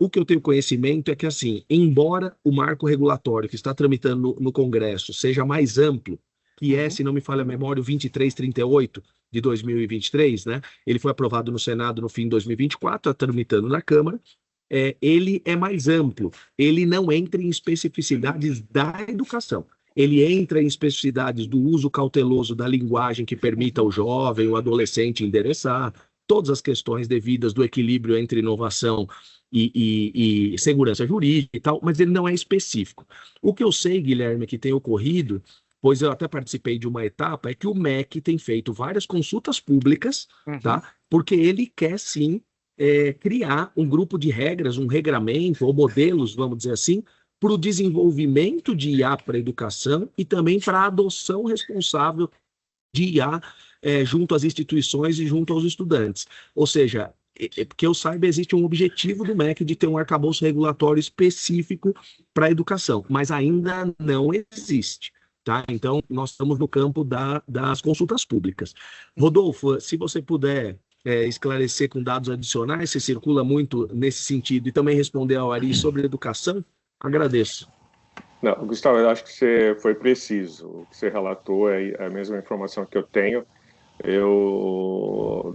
o que eu tenho conhecimento é que, assim, embora o marco regulatório que está tramitando no Congresso seja mais amplo, que se não me falha a memória, o 2338 de 2023, né? Ele foi aprovado no Senado no fim de 2024, está tramitando na Câmara. Ele é mais amplo, ele não entra em especificidades da educação, ele entra em especificidades do uso cauteloso da linguagem que permita ao jovem, o adolescente endereçar, todas as questões devidas do equilíbrio entre inovação e segurança jurídica e tal, mas ele não é específico. O que eu sei, Guilherme, que tem ocorrido, pois eu até participei de uma etapa, é que o MEC tem feito várias consultas públicas, tá? Porque ele quer sim criar um grupo de regras, um regramento, ou modelos, vamos dizer assim, para o desenvolvimento de IA para a educação e também para a adoção responsável de IA junto às instituições e junto aos estudantes. Ou seja, que eu saiba, existe um objetivo do MEC de ter um arcabouço regulatório específico para a educação, mas ainda não existe. Tá? Então, nós estamos no campo das consultas públicas. Rodolfo, se você puder esclarecer com dados adicionais, se circula muito nesse sentido, e também responder ao Ari sobre educação, agradeço. Não, Gustavo, eu acho que você foi preciso. O que você relatou é a mesma informação que eu tenho.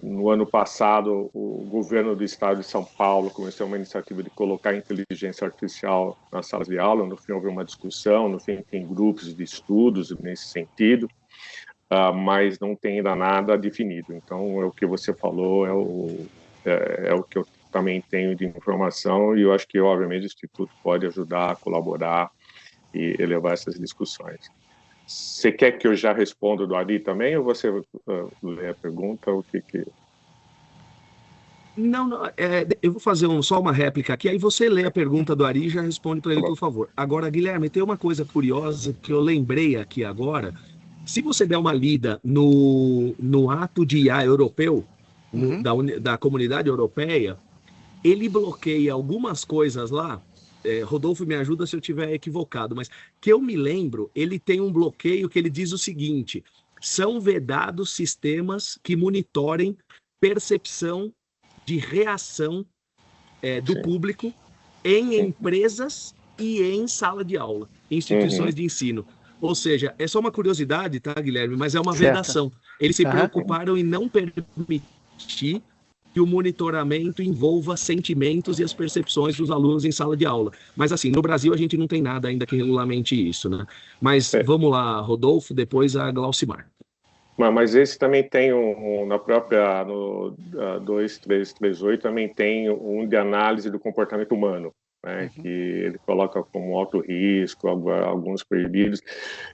No ano passado, o governo do estado de São Paulo começou uma iniciativa de colocar inteligência artificial nas salas de aula. No fim, houve uma discussão, no fim, tem grupos de estudos nesse sentido, mas não tem ainda nada definido. Então, o que você falou é o que eu também tenho de informação, e eu acho que, obviamente, o Instituto pode ajudar a colaborar e elevar essas discussões. Você quer que eu já responda do Ari também, ou você lê a pergunta? O que... Não, não, eu vou fazer só uma réplica aqui, aí você lê a pergunta do Ari e já responde para ele, por favor. Agora, Guilherme, tem uma coisa curiosa que eu lembrei aqui agora. Se você der uma lida no ato de IA europeu, da Comunidade Europeia, ele bloqueia algumas coisas lá. Rodolfo, me ajuda se eu estiver equivocado, mas que eu me lembro, ele tem um bloqueio que ele diz o seguinte: são vedados sistemas que monitorem percepção de reação do público em empresas e em sala de aula, instituições de ensino. Ou seja, é só uma curiosidade, tá, Guilherme? Mas é uma vedação. Eles se preocuparam em não permitir que o monitoramento envolva sentimentos e as percepções dos alunos em sala de aula. Mas, assim, no Brasil a gente não tem nada ainda que regulamente isso, né? Mas vamos lá, Rodolfo, depois a Glaucimar. Mas esse também tem na própria, no 2338, também tem um de análise do comportamento humano, né, que ele coloca como alto risco, alguns proibidos.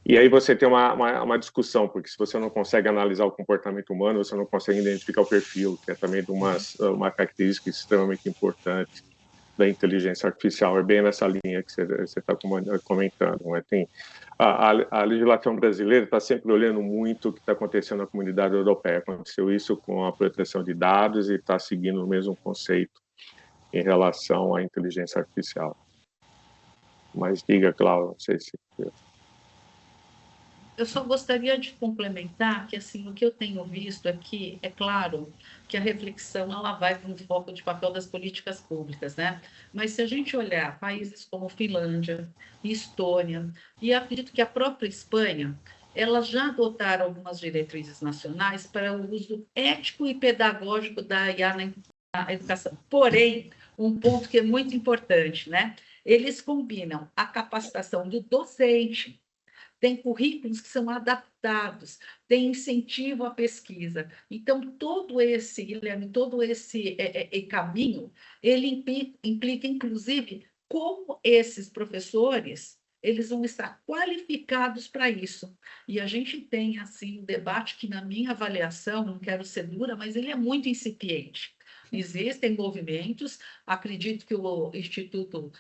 E aí você tem uma discussão, porque se você não consegue analisar o comportamento humano, você não consegue identificar o perfil, que é também de uma característica extremamente importante da inteligência artificial. É bem nessa linha que você está comentando, né? A legislação brasileira está sempre olhando muito o que está acontecendo na comunidade europeia. Aconteceu isso com a proteção de dados e está seguindo o mesmo conceito em relação à inteligência artificial. Mas diga, Cláudia, não sei se... Eu só gostaria de complementar que, assim, o que eu tenho visto aqui, é claro que a reflexão ela vai para um foco de papel das políticas públicas, né? Mas se a gente olhar países como Finlândia, Estônia, e acredito que a própria Espanha, elas já adotaram algumas diretrizes nacionais para o uso ético e pedagógico da IA na educação. Porém, um ponto que é muito importante, né? Eles combinam a capacitação do docente, tem currículos que são adaptados, tem incentivo à pesquisa. Então, todo esse, Guilherme, todo esse caminho, ele implica, inclusive, como esses professores eles vão estar qualificados para isso. E a gente tem, assim, um debate que, na minha avaliação, não quero ser dura, mas ele é muito incipiente. Existem movimentos, acredito que o Instituto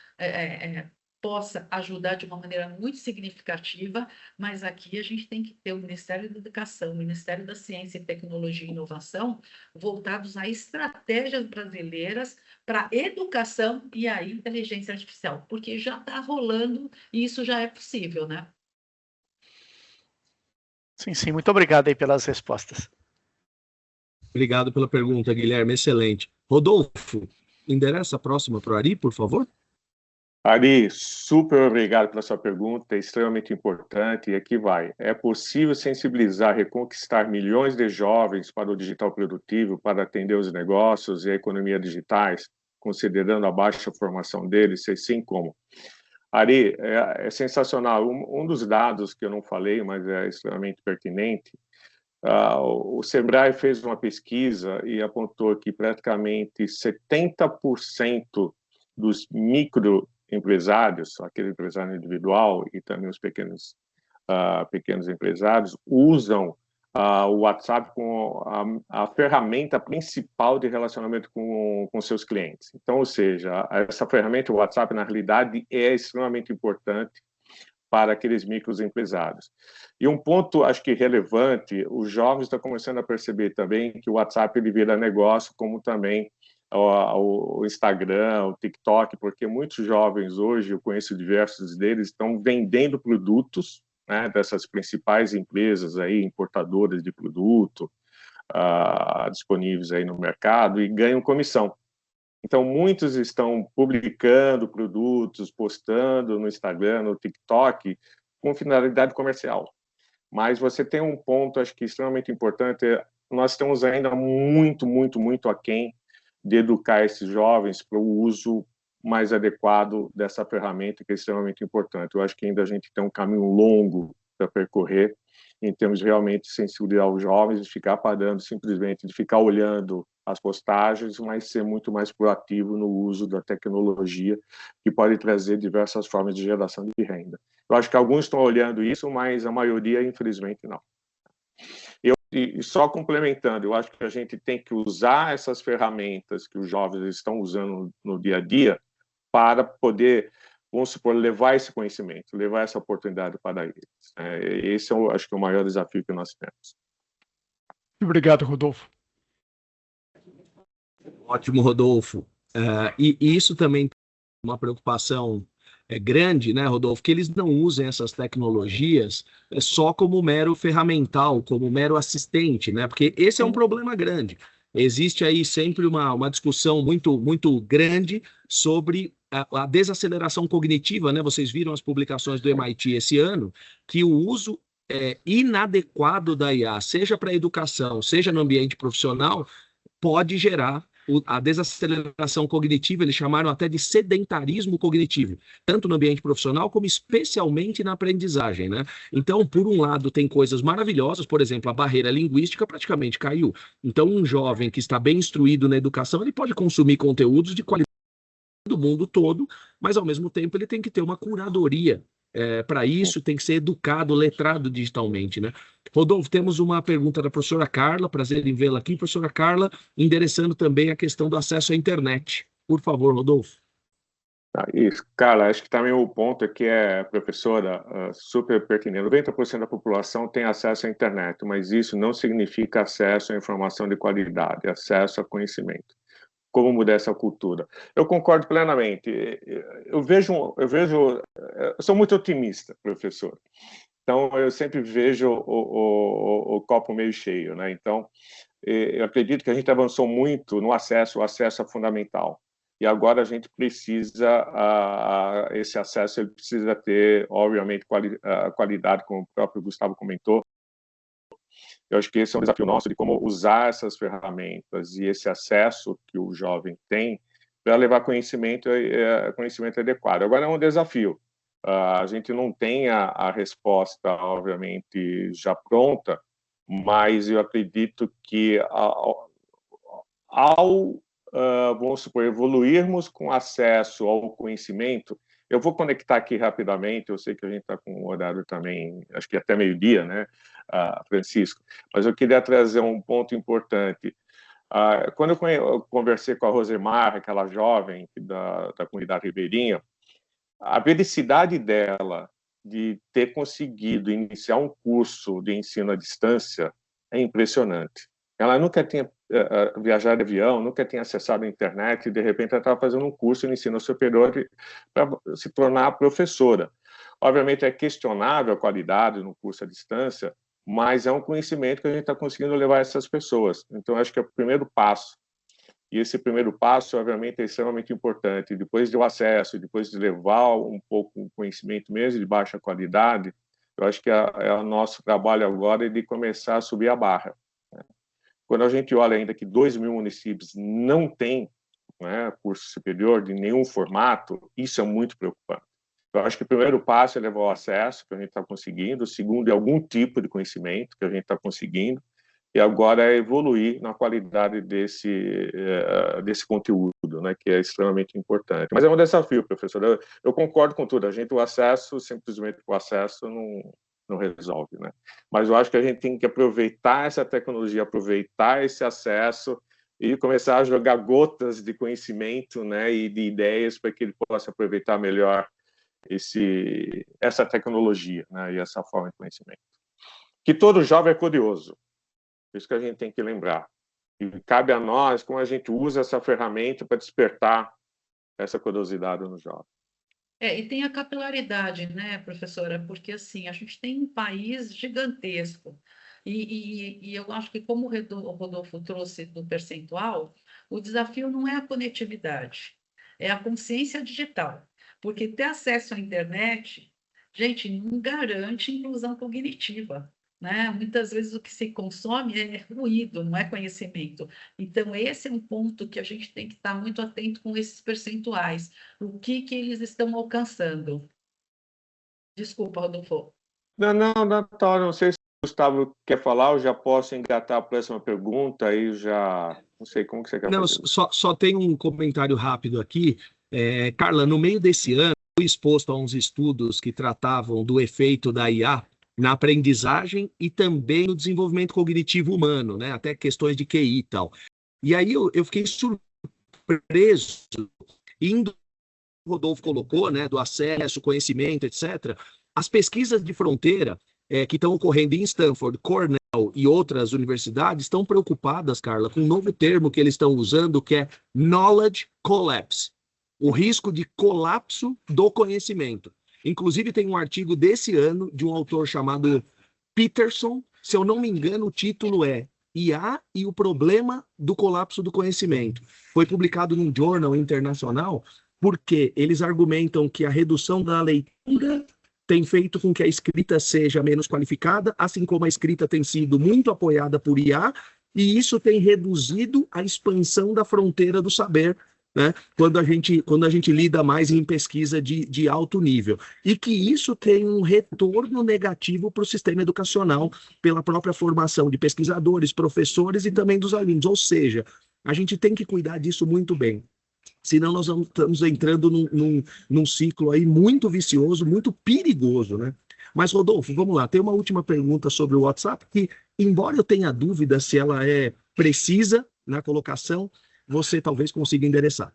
possa ajudar de uma maneira muito significativa, mas aqui a gente tem que ter o Ministério da Educação, o Ministério da Ciência e Tecnologia e Inovação, voltados a estratégias brasileiras para a educação e a inteligência artificial, porque já está rolando e isso já é possível, né? Sim, sim. Muito obrigado aí pelas respostas. Obrigado pela pergunta, Guilherme. Excelente. Rodolfo, endereça a próxima para o Ari, por favor. Ari, super obrigado pela sua pergunta, é extremamente importante, e aqui vai. É possível sensibilizar, reconquistar milhões de jovens para o digital produtivo, para atender os negócios e a economia digitais, considerando a baixa formação deles, e sim como? Ari, é sensacional. Um dos dados que eu não falei, mas é extremamente pertinente, o Sebrae fez uma pesquisa e apontou que praticamente 70% dos microempresários, aquele empresário individual e também os pequenos empresários, usam o WhatsApp como a ferramenta principal de relacionamento com seus clientes. Então, ou seja, essa ferramenta, o WhatsApp, na realidade, é extremamente importante para aqueles microempresários. E um ponto, acho que relevante, os jovens estão começando a perceber também que o WhatsApp ele vira negócio, como também o Instagram, o TikTok, porque muitos jovens hoje, eu conheço diversos deles, estão vendendo produtos, né, dessas principais empresas aí, importadoras de produto, disponíveis aí no mercado, e ganham comissão. Então, muitos estão publicando produtos, postando no Instagram, no TikTok, com finalidade comercial. Mas você tem um ponto, acho que extremamente importante, nós estamos ainda muito aquém de educar esses jovens para o uso mais adequado dessa ferramenta, que é extremamente importante. Eu acho que ainda a gente tem um caminho longo para percorrer, em termos de realmente sensibilizar os jovens, de ficar parando simplesmente, de ficar olhando as postagens, mas ser muito mais proativo no uso da tecnologia, que pode trazer diversas formas de geração de renda. Eu acho que alguns estão olhando isso, mas a maioria, infelizmente, não. E só complementando, eu acho que a gente tem que usar essas ferramentas que os jovens estão usando no dia a dia para poder, vamos supor, levar esse conhecimento, levar essa oportunidade para eles. Esse é, acho que, o maior desafio que nós temos. Obrigado, Rodolfo. Ótimo, Rodolfo. E isso também é uma preocupação grande, né, Rodolfo, que eles não usem essas tecnologias só como mero ferramental, como mero assistente, né, porque esse é um problema grande. Existe aí sempre uma discussão muito grande sobre a desaceleração cognitiva, né? Vocês viram as publicações do MIT esse ano, que o uso inadequado da IA, seja para a educação, seja no ambiente profissional, pode gerar a desaceleração cognitiva. Eles chamaram até de sedentarismo cognitivo, tanto no ambiente profissional como especialmente na aprendizagem, né? Então, por um lado, tem coisas maravilhosas, por exemplo, a barreira linguística praticamente caiu. Então, um jovem que está bem instruído na educação, ele pode consumir conteúdos de qualidade do mundo todo, mas ao mesmo tempo ele tem que ter uma curadoria. Para isso, tem que ser educado, letrado digitalmente, né? Rodolfo, temos uma pergunta da professora Carla, prazer em vê-la aqui, professora Carla, endereçando também a questão do acesso à internet. Por favor, Rodolfo. Isso, Carla, acho que também o ponto aqui professora, super pertinente. 90% da população tem acesso à internet, mas isso não significa acesso à informação de qualidade, acesso a conhecimento. Como mudar essa cultura? Eu concordo plenamente. Eu sou muito otimista, professor. Então, eu sempre vejo o copo meio cheio, né? Então, eu acredito que a gente avançou muito no acesso. O acesso é fundamental. E agora a gente precisa, esse acesso ele precisa ter, obviamente, qualidade, como o próprio Gustavo comentou. Eu acho que esse é um desafio nosso, de como usar essas ferramentas e esse acesso que o jovem tem para levar conhecimento adequado. Agora é um desafio. A gente não tem a resposta, obviamente, já pronta, mas eu acredito que vamos supor, evoluirmos com acesso ao conhecimento. Eu vou conectar aqui rapidamente, eu sei que a gente está com um horário também, acho que até meio-dia, né, Francisco? Mas eu queria trazer um ponto importante. Quando eu conversei com a Rosemar, aquela jovem da comunidade ribeirinha, a felicidade dela de ter conseguido iniciar um curso de ensino à distância é impressionante. Ela nunca tinha viajado de avião, nunca tinha acessado a internet, e de repente ela estava fazendo um curso de ensino superior para se tornar professora. Obviamente é questionável a qualidade no curso à distância, mas é um conhecimento que a gente está conseguindo levar a essas pessoas. Então, acho que é o primeiro passo. E esse primeiro passo, obviamente, é extremamente importante. Depois do acesso, depois de levar um pouco o conhecimento mesmo de baixa qualidade, eu acho que o nosso trabalho agora é de começar a subir a barra. Quando a gente olha ainda que 2.000 municípios não têm, né, curso superior de nenhum formato, isso é muito preocupante. Eu acho que o primeiro passo é levar o acesso, que a gente está conseguindo. O segundo é algum tipo de conhecimento que a gente está conseguindo. E agora é evoluir na qualidade desse conteúdo, né, que é extremamente importante. Mas é um desafio, professor. Eu concordo com tudo. O acesso, simplesmente o acesso não resolve, né? Mas eu acho que a gente tem que aproveitar essa tecnologia, aproveitar esse acesso e começar a jogar gotas de conhecimento, né, e de ideias para que ele possa aproveitar melhor essa tecnologia, né, e essa forma de conhecimento. Que todo jovem é curioso. Isso que a gente tem que lembrar. E cabe a nós como a gente usa essa ferramenta para despertar essa curiosidade no jovem. E tem a capilaridade, né, professora? Porque, assim, a gente tem um país gigantesco. E eu acho que, como o Rodolfo trouxe do percentual, o desafio não é a conectividade, é a consciência digital. Porque ter acesso à internet, gente, não garante inclusão cognitiva, né? Muitas vezes o que se consome é ruído, não é conhecimento. Então, esse é um ponto que a gente tem que estar muito atento com esses percentuais. O que eles estão alcançando? Desculpa, Rodolfo. Não, Natália, não sei se o Gustavo quer falar, eu já posso engatar a próxima pergunta, aí já... Não sei como que você quer fazer. Só tem um comentário rápido aqui. Carla, no meio desse ano, fui exposto a uns estudos que tratavam do efeito da IA na aprendizagem e também no desenvolvimento cognitivo humano, né? Até questões de QI e tal. E aí eu fiquei surpreso, indo, o Rodolfo colocou, né, do acesso, conhecimento, etc. As pesquisas de fronteira que estão ocorrendo em Stanford, Cornell e outras universidades estão preocupadas, Carla, com um novo termo que eles estão usando, que é knowledge collapse, o risco de colapso do conhecimento. Inclusive, tem um artigo desse ano de um autor chamado Peterson, se eu não me engano, o título é IA e o problema do colapso do conhecimento. Foi publicado num jornal internacional, porque eles argumentam que a redução da leitura tem feito com que a escrita seja menos qualificada, assim como a escrita tem sido muito apoiada por IA, e isso tem reduzido a expansão da fronteira do saber, né? Quando a gente lida mais em pesquisa de alto nível. E que isso tem um retorno negativo para o sistema educacional, pela própria formação de pesquisadores, professores e também dos alunos. Ou seja, a gente tem que cuidar disso muito bem. Senão nós estamos entrando num ciclo aí muito vicioso, muito perigoso, né? Mas, Rodolfo, vamos lá. Tem uma última pergunta sobre o WhatsApp, que, embora eu tenha dúvida se ela é precisa na colocação, você talvez consiga endereçar.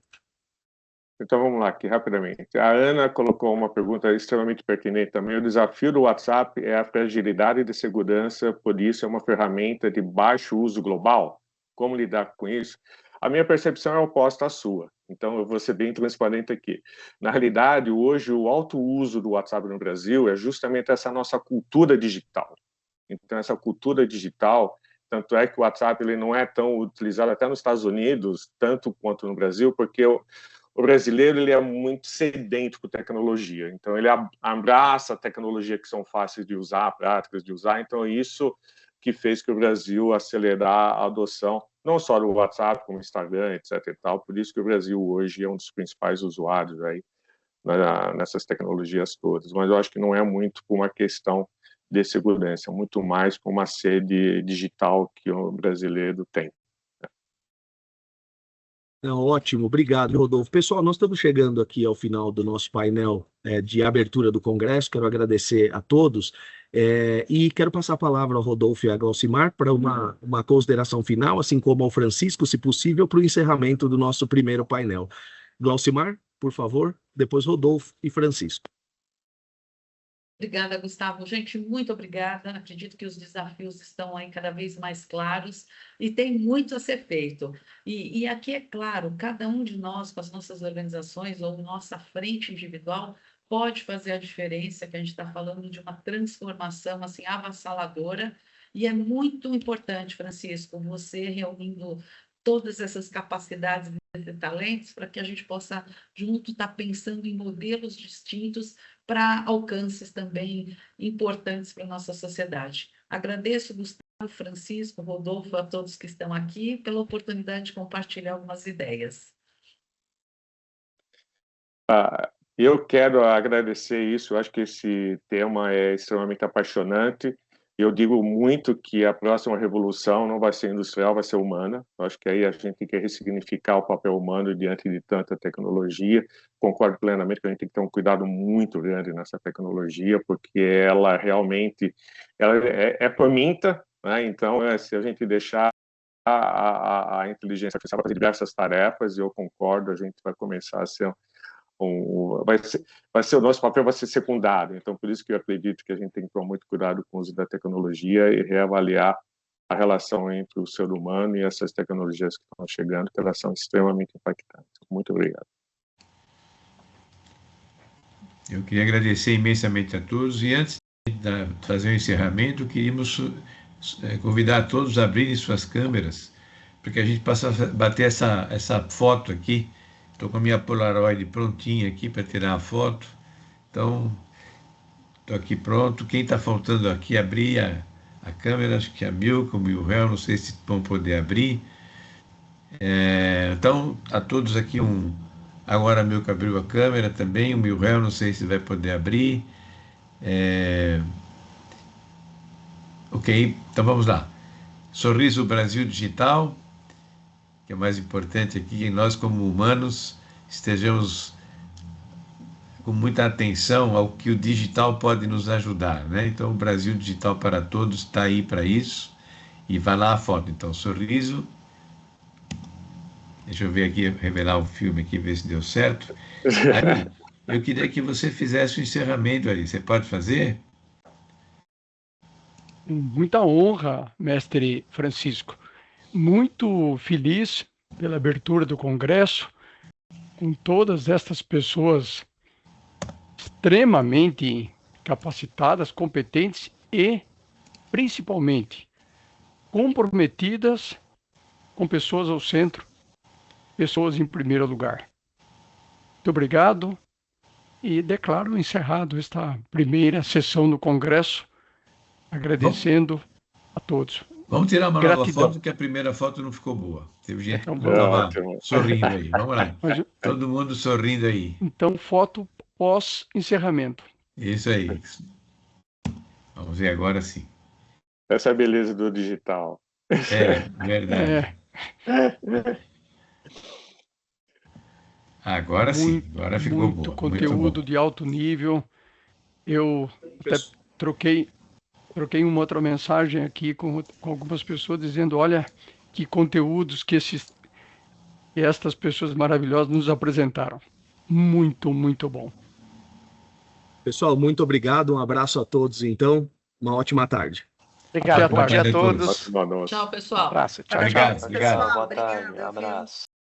Então vamos lá aqui rapidamente. A Ana colocou uma pergunta extremamente pertinente também. O desafio do WhatsApp é a fragilidade de segurança, por isso é uma ferramenta de baixo uso global. Como lidar com isso? A minha percepção é oposta à sua. Então eu vou ser bem transparente aqui. Na realidade, hoje o alto uso do WhatsApp no Brasil é justamente essa nossa cultura digital. Então essa cultura digital, tanto é que o WhatsApp ele não é tão utilizado até nos Estados Unidos, tanto quanto no Brasil, porque o brasileiro ele é muito sedento por tecnologia. Então, ele abraça tecnologia que são fáceis de usar, práticas de usar. Então, isso que fez que o Brasil acelerar a adoção, não só do WhatsApp, como Instagram, etc. e tal. Por isso que o Brasil hoje é um dos principais usuários aí nessas tecnologias todas. Mas eu acho que não é muito por uma questão de segurança, muito mais por uma sede digital que o brasileiro tem. Ótimo, obrigado, Rodolfo. Pessoal, nós estamos chegando aqui ao final do nosso painel de abertura do Congresso. Quero agradecer a todos e quero passar a palavra ao Rodolfo e à Glaucimar para uma consideração final, assim como ao Francisco, se possível, para o encerramento do nosso primeiro painel. Glaucimar, por favor, depois Rodolfo e Francisco. Obrigada, Gustavo. Gente, muito obrigada. Acredito que os desafios estão aí cada vez mais claros e tem muito a ser feito. E aqui é claro, cada um de nós, com as nossas organizações ou nossa frente individual, pode fazer a diferença, que a gente está falando de uma transformação assim avassaladora. E é muito importante, Francisco, você reunindo todas essas capacidades e talentos para que a gente possa, junto, estar pensando em modelos distintos para alcances também importantes para a nossa sociedade. Agradeço, Gustavo, Francisco, Rodolfo, a todos que estão aqui, pela oportunidade de compartilhar algumas ideias. Eu quero agradecer isso, eu acho que esse tema é extremamente apaixonante. Eu digo muito que a próxima revolução não vai ser industrial, vai ser humana. Eu acho que aí a gente tem que ressignificar o papel humano diante de tanta tecnologia. Concordo plenamente que a gente tem que ter um cuidado muito grande nessa tecnologia, porque ela realmente é faminta, né? Então, se a gente deixar a inteligência artificial fazer diversas tarefas, e eu concordo, a gente vai começar a ser vai ser o nosso papel vai ser secundário. Então, por isso que eu acredito que a gente tem que tomar muito cuidado com o uso da tecnologia e reavaliar a relação entre o ser humano e essas tecnologias que estão chegando, que elas são extremamente impactantes. Muito obrigado. Eu queria agradecer imensamente a todos e antes de fazer o encerramento, queríamos convidar todos a abrirem suas câmeras, porque a gente possa bater essa foto aqui. Estou com a minha Polaroid prontinha aqui para tirar a foto. Então, estou aqui pronto. Quem está faltando aqui abrir a câmera, acho que a Milka, o Milhel, não sei se vão poder abrir. Então, a todos aqui agora a Milka abriu a câmera também, o Milhel não sei se vai poder abrir. Ok, então vamos lá. Sorriso Brasil Digital, que é o mais importante aqui, que nós como humanos estejamos com muita atenção ao que o digital pode nos ajudar, né? Então, o Brasil Digital para Todos está aí para isso. E vai lá a foto. Então, sorriso. Deixa eu ver aqui, revelar o filme aqui, ver se deu certo. Aí, eu queria que você fizesse o encerramento ali. Você pode fazer? Muita honra, mestre Francisco. Muito feliz pela abertura do Congresso, com todas estas pessoas extremamente capacitadas, competentes e, principalmente, comprometidas com pessoas ao centro, pessoas em primeiro lugar. Muito obrigado e declaro encerrado esta primeira sessão do Congresso, agradecendo a todos. Vamos tirar uma nova Gratidão. foto, que a primeira foto não ficou boa. Teve gente que não Então, estava sorrindo aí. Vamos lá. Mas, Todo mundo sorrindo aí. então, foto pós-encerramento. Isso aí. Vamos ver agora sim. Essa é a beleza do digital. É, verdade. Agora sim, agora ficou muito boa. conteúdo Muito bom. de alto nível. Eu até troquei uma outra mensagem aqui com algumas pessoas dizendo, olha, que conteúdos que estas pessoas maravilhosas nos apresentaram. Muito, muito bom. Pessoal, muito obrigado. Um abraço a todos, então. Uma ótima tarde. Obrigado, bom dia a tarde a todos. todos. Boa noite. Tchau, pessoal. Abraço. Tchau, Obrigado, tchau. obrigado. Boa tarde, abraço.